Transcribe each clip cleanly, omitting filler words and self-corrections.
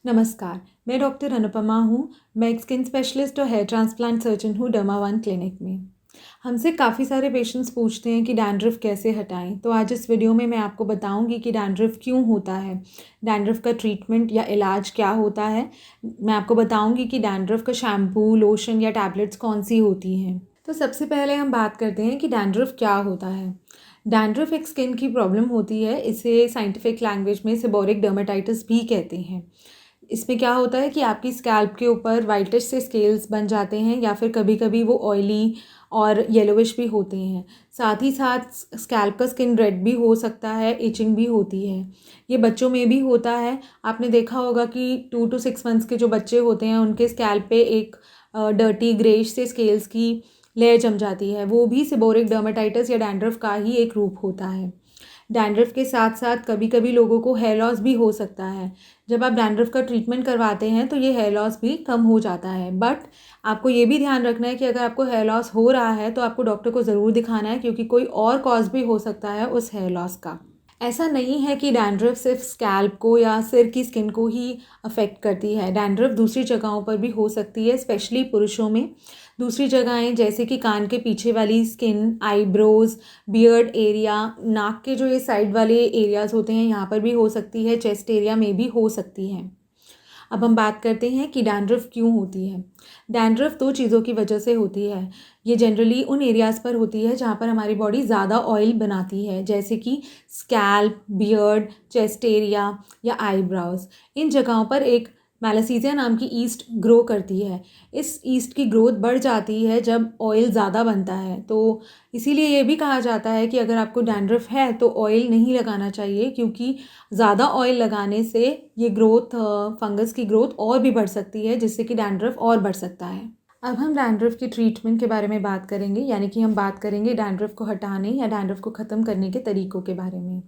नमस्कार, मैं डॉक्टर अनुपमा हूँ। मैं एक स्किन स्पेशलिस्ट और हेयर ट्रांसप्लांट सर्जन हूँ डर्मा1 क्लिनिक में। हमसे काफ़ी सारे पेशेंट्स पूछते हैं कि डैंड्रफ कैसे हटाएं। तो आज इस वीडियो में मैं आपको बताऊंगी कि डैंड्रफ क्यों होता है, डैंड्रफ का ट्रीटमेंट या इलाज क्या होता है। मैं आपको बताऊंगी कि डैंड्रफ का शैम्पू, लोशन या टैबलेट्स कौन सी होती हैं। तो सबसे पहले हम बात करते हैं कि डैंड्रफ क्या होता है। डैंड्रफ एक स्किन की प्रॉब्लम होती है। इसे साइंटिफिक लैंग्वेज में सेबोरिक डर्मेटाइटिस भी कहते हैं। इसमें क्या होता है कि आपकी स्कैल्प के ऊपर वाइटिश से स्केल्स बन जाते हैं या फिर कभी कभी वो ऑयली और येलोविश भी होते हैं। साथ ही साथ स्कैल्प का स्किन रेड भी हो सकता है, इचिंग भी होती है। ये बच्चों में भी होता है। आपने देखा होगा कि 2 to 6 मंथ्स के जो बच्चे होते हैं उनके स्कैल्प पे एक डर्टी ग्रेश से स्केल्स की लेयर जम जाती है। वो भी सेबोरिक डर्मेटाइटिस या डैंड्रफ का ही एक रूप होता है। डैंड्रफ के साथ साथ कभी कभी लोगों को हेयर लॉस भी हो सकता है। जब आप डैंड्रफ का ट्रीटमेंट करवाते हैं तो ये हेयर लॉस भी कम हो जाता है। बट आपको ये भी ध्यान रखना है कि अगर आपको हेयर लॉस हो रहा है तो आपको डॉक्टर को ज़रूर दिखाना है, क्योंकि कोई और कॉज भी हो सकता है उस हेयर लॉस का। ऐसा नहीं है कि डैंड्रफ सिर्फ स्कैल्प को या सिर की स्किन को ही अफेक्ट करती है। डैंड्रफ दूसरी जगहों पर भी हो सकती है, स्पेशली पुरुषों में। दूसरी जगहें जैसे कि कान के पीछे वाली स्किन, आईब्रोज, बियर्ड एरिया, नाक के जो ये साइड वाले एरियाज़ होते हैं यहाँ पर भी हो सकती है, चेस्ट एरिया में भी हो सकती है। अब हम बात करते हैं कि डैंड्रफ क्यों होती है। डैंड्रफ 2 चीज़ों की वजह से होती है। ये जनरली उन एरियाज़ पर होती है जहाँ पर हमारी बॉडी ज़्यादा ऑयल बनाती है, जैसे कि स्कैल्प, बियर्ड, चेस्ट एरिया या आईब्राउज। इन जगहों पर एक मैलासीजिया नाम की ईस्ट ग्रो करती है। इस ईस्ट की ग्रोथ बढ़ जाती है जब ऑयल ज़्यादा बनता है। तो इसीलिए ये भी कहा जाता है कि अगर आपको डैंड्रफ है तो ऑयल नहीं लगाना चाहिए, क्योंकि ज़्यादा ऑयल लगाने से ये ग्रोथ, फंगस की ग्रोथ और भी बढ़ सकती है, जिससे कि डैंड्रफ और बढ़ सकता है। अब हम डैंड्रफ की ट्रीटमेंट के बारे में बात करेंगे, यानी कि हम बात करेंगे डैंड्रफ को हटाने या डैंड्रफ को ख़त्म करने के तरीकों के बारे में।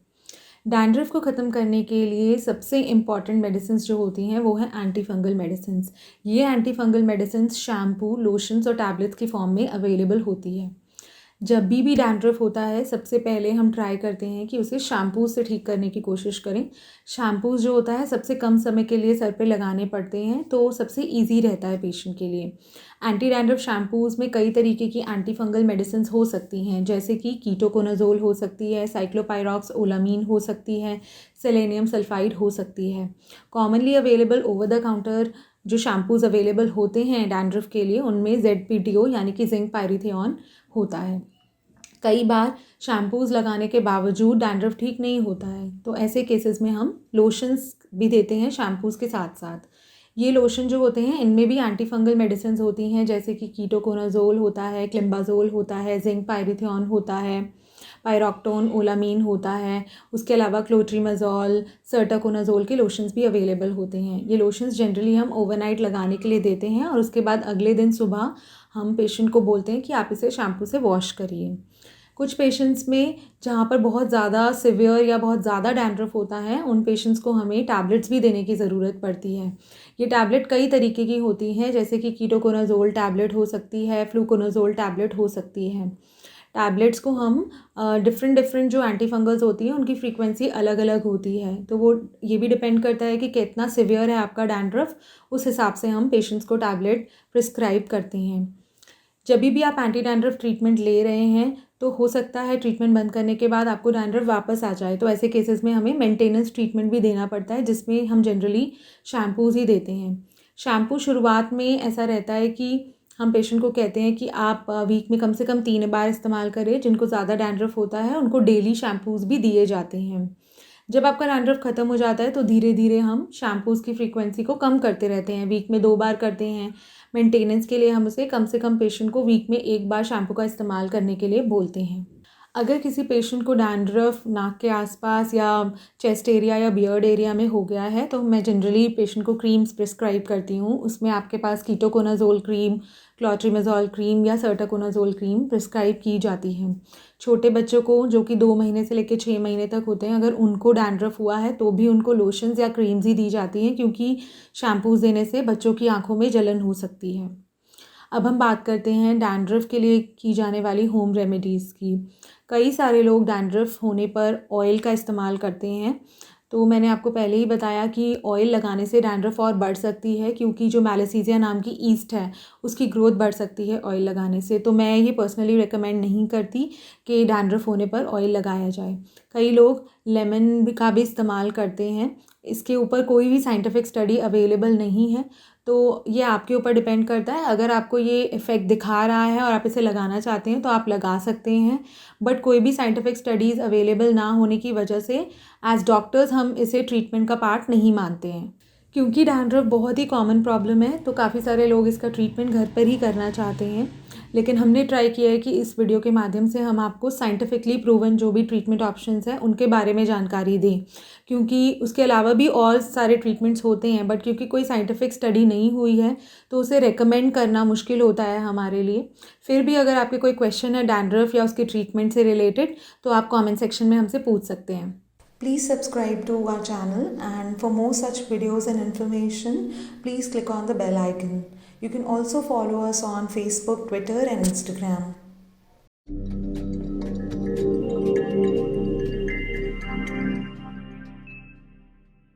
डैंड्रफ को ख़त्म करने के लिए सबसे इम्पॉर्टेंट मेडिसिन जो होती हैं वो है एंटी फंगल मेडिसिन। ये anti fungal medicine shampoo, lotions और टैबलेट्स की फॉर्म में अवेलेबल होती है। जब भी डैंड्रफ होता है सबसे पहले हम ट्राई करते हैं कि उसे शैम्पू से ठीक करने की कोशिश करें। शैम्पूज़ जो होता है सबसे कम समय के लिए सर पे लगाने पड़ते हैं, तो सबसे इजी रहता है पेशेंट के लिए। एंटी डैंड्रफ शैम्पूज़ में कई तरीके की एंटी फंगल मेडिसिन हो सकती हैं, जैसे कि कीटोकोनाजोल हो सकती है, साइक्लोपायरॉक्स ओलामीन हो सकती है, सेलेनियम सल्फाइड हो सकती है। Commonly available over the counter जो शैम्पूज़ अवेलेबल होते हैं डैंड्रफ के लिए, उनमें ZPTO यानी कि जिंक पायरिथियोन होता है। कई बार शैम्पूज़ लगाने के बावजूद डैंड्रफ ठीक नहीं होता है, तो ऐसे केसेस में हम लोशंस भी देते हैं शैम्पूज़ के साथ साथ। ये लोशन जो होते हैं इनमें भी एंटी फंगल मेडिसिन होती हैं, जैसे कि कीटोकोनाजोल होता है, क्लिम्बाजोल होता है, जिंक पायरिथियोन होता है, पायरोक्टोन ओलामीन होता है। उसके अलावा क्लोट्रीमाजोल, सर्टाकोनाजोल के लोशंस भी अवेलेबल होते हैं। ये लोशंस जनरली हम ओवरनाइट लगाने के लिए देते हैं और उसके बाद अगले दिन सुबह हम पेशेंट को बोलते हैं कि आप इसे शैम्पू से वॉश करिए। कुछ पेशेंट्स में जहाँ पर बहुत ज़्यादा सिवियर या बहुत ज़्यादा डैंड्रफ होता है, उन पेशेंट्स को हमें टैबलेट्स भी देने की ज़रूरत पड़ती है। ये टैबलेट कई तरीके की होती हैं, जैसे कि कीटोकोनाजोल टैबलेट हो सकती है, फ्लूकोनाजोल टैबलेट हो सकती है। टैबलेट्स को हम डिफरेंट जो एंटी फंगल्स होती हैं उनकी फ्रीक्वेंसी अलग अलग होती है, तो वो ये भी डिपेंड करता है कि कितना सिवियर है आपका डैंड्रफ। उस हिसाब से हम पेशेंट्स को टैबलेट प्रिस्क्राइब करते हैं। जब भी आप एंटी डैंड्रफ ट्रीटमेंट ले रहे हैं तो हो सकता है ट्रीटमेंट बंद करने के बाद आपको डैंड्रफ वापस आ जाए, तो ऐसे केसेस में हमें मेंटेनेंस ट्रीटमेंट भी देना पड़ता है, जिसमें हम जनरली शैम्पूज़ ही देते हैं। शैम्पू शुरुआत में ऐसा रहता है कि हम पेशेंट को कहते हैं कि आप वीक में कम से कम 3 बार इस्तेमाल करें। जिनको ज़्यादा डैंड्रफ होता है उनको डेली शैम्पूज़ भी दिए जाते हैं। जब आपका डैंड्रफ ख़त्म हो जाता है तो धीरे धीरे हम शैम्पूज़ की फ्रीक्वेंसी को कम करते रहते हैं, वीक में 2 बार करते हैं। मेंटेनेंस के लिए हम उसे कम से कम पेशेंट को वीक में 1 बार शैम्पू का इस्तेमाल करने के लिए बोलते हैं। अगर किसी पेशेंट को डैंड्रफ नाक के आसपास या चेस्ट एरिया या बियर्ड एरिया में हो गया है तो मैं जनरली पेशेंट को क्रीम्स प्रिस्क्राइब करती हूँ। उसमें आपके पास कीटोकोनाजोल क्रीम, क्लोट्रीमाजोल क्रीम या सर्टाकोनाजोल क्रीम प्रिस्क्राइब की जाती है। छोटे बच्चों को जो कि 2 महीने से लेकर 6 महीने तक होते हैं, अगर उनको डैंड्रफ हुआ है तो भी उनको लोशंस या क्रीम्स ही दी जाती हैं, क्योंकि शैम्पूज़ देने से बच्चों की आँखों में जलन हो सकती है। अब हम बात करते हैं डैंड्रफ के लिए की जाने वाली होम रेमेडीज़ की। कई सारे लोग डैंड्रफ होने पर ऑयल का इस्तेमाल करते हैं। तो मैंने आपको पहले ही बताया कि ऑयल लगाने से डैंड्रफ और बढ़ सकती है, क्योंकि जो मैलासीजिया नाम की ईस्ट है उसकी ग्रोथ बढ़ सकती है ऑयल लगाने से। तो मैं ये पर्सनली रिकमेंड नहीं करती कि डैंड्रफ होने पर ऑयल लगाया जाए। कई लोग लेमन का भी इस्तेमाल करते हैं। इसके ऊपर कोई भी साइंटिफिक स्टडी अवेलेबल नहीं है, तो ये आपके ऊपर डिपेंड करता है। अगर आपको ये इफ़ेक्ट दिखा रहा है और आप इसे लगाना चाहते हैं तो आप लगा सकते हैं, बट कोई भी साइंटिफिक स्टडीज़ अवेलेबल ना होने की वजह से एज़ डॉक्टर्स हम इसे ट्रीटमेंट का पार्ट नहीं मानते हैं। क्योंकि डैंड्रफ बहुत ही कॉमन प्रॉब्लम है, तो काफ़ी सारे लोग इसका ट्रीटमेंट घर पर ही करना चाहते हैं। लेकिन हमने ट्राई किया है कि इस वीडियो के माध्यम से हम आपको साइंटिफिकली प्रूवन जो भी ट्रीटमेंट ऑप्शंस हैं उनके बारे में जानकारी दें, क्योंकि उसके अलावा भी और सारे ट्रीटमेंट्स होते हैं, बट क्योंकि कोई साइंटिफिक स्टडी नहीं हुई है तो उसे रेकमेंड करना मुश्किल होता है हमारे लिए। फिर भी अगर आपके कोई क्वेश्चन है डैंड्रफ या उसके ट्रीटमेंट से रिलेटेड, तो आप कमेंट सेक्शन में हमसे पूछ सकते हैं। Please subscribe to our channel, and for more such videos and information, please click on the bell icon. You can also follow us on Facebook, Twitter and Instagram.